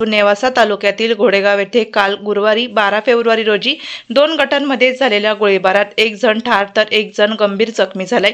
नेवासा तालुक्यातील घोडेगाव येथे काल गुरुवारी 12 फेब्रुवारी रोजी 2 गटांमध्ये झालेल्या गोळीबारात एक जण ठार तर एक जण गंभीर जखमी झाले.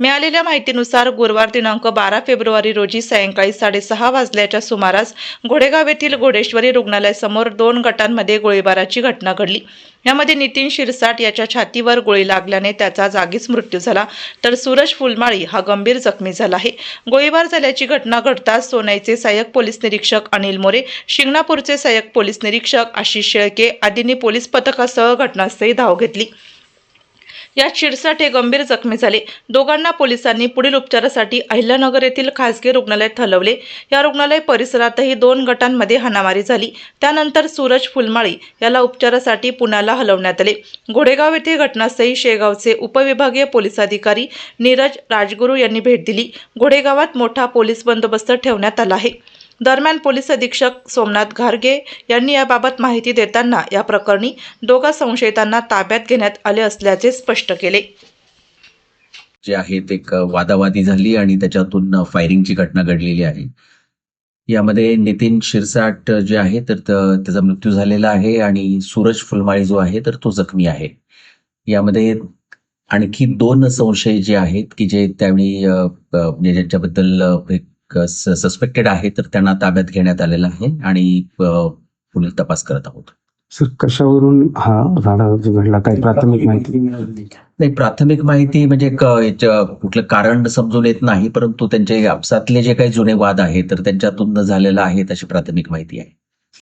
मिळालेल्या माहितीनुसार गुरुवार दिनांक 12 फेब्रुवारी रोजी सायंकाळी 6:30 वाजल्याच्या सुमारास घोडेगाव येथील घोडेश्वरी रुग्णालयासमोर 2 गटांमध्ये गोळीबाराची घटना घडली. यामध्ये नितीन शिरसाट याच्या छातीवर गोळी लागल्याने त्याचा जागीच मृत्यू झाला, तर सूरज फुलमाळी हा गंभीर जखमी झाला आहे. गोळीबार झाल्याची घटना घडताच सोनईचे सहाय्यक पोलीस निरीक्षक अनिल मोरे, शिंगणापूरचे सहाय्यक पोलीस निरीक्षक आशिष शेळके आदींनी पोलीस पथकासह घटनास्थळी धाव घेतली. यात शिरसाट हे गंभीर जखमी झाले. दोघांना पोलिसांनी पुढील उपचारासाठी अहिल्यानगर येथील खासगी रुग्णालयात हलवले. या रुग्णालय परिसरातही 2 गटांमध्ये हाणामारी झाली. त्यानंतर सूरज फुलमाळी याला उपचारासाठी पुण्याला हलवण्यात आले. घोडेगाव येथे घटनास्थळी शेगावचे उपविभागीय पोलीस अधिकारी नीरज राजगुरू यांनी भेट दिली. घोडेगावात मोठा पोलीस बंदोबस्त ठेवण्यात आला आहे. दरम्यान पोलीस अधीक्षक सोमनाथ घारगे यांनी याबाबत माहिती देताना या प्रकरणी दोघा संशयितांना ताब्यात घेण्यात आले असल्याचे स्पष्ट केले. जे आहेत एक वादावादी झाली आणि त्याच्यातून फायरिंगची घटना घडलेली आहे. यामध्ये नितीन शिरसाट जे आहे तर त्याचा मृत्यू झालेला आहे आणि सूरज फुलमाळी जो आहे तर तो जखमी आहे. यामध्ये आणखी 2 संशय जे आहेत की जे त्यावेळी म्हणजे ज्यांच्याबद्दल सस्पेक्टेड आहे तर त्यांना ताब्यात घेण्यात आलेला आहे आणि पुढील तपास करत आहोत. सर, कशावरून हा राडा घडला, काही प्राथमिक माहिती? नाही, प्राथमिक माहिती म्हणजे कुठलं कारण समजून येत नाही, परंतु त्यांचे आपसातले जे काही जुने वाद आहेत तर त्यांच्यातून झालेला आहे तशी प्राथमिक माहिती आहे.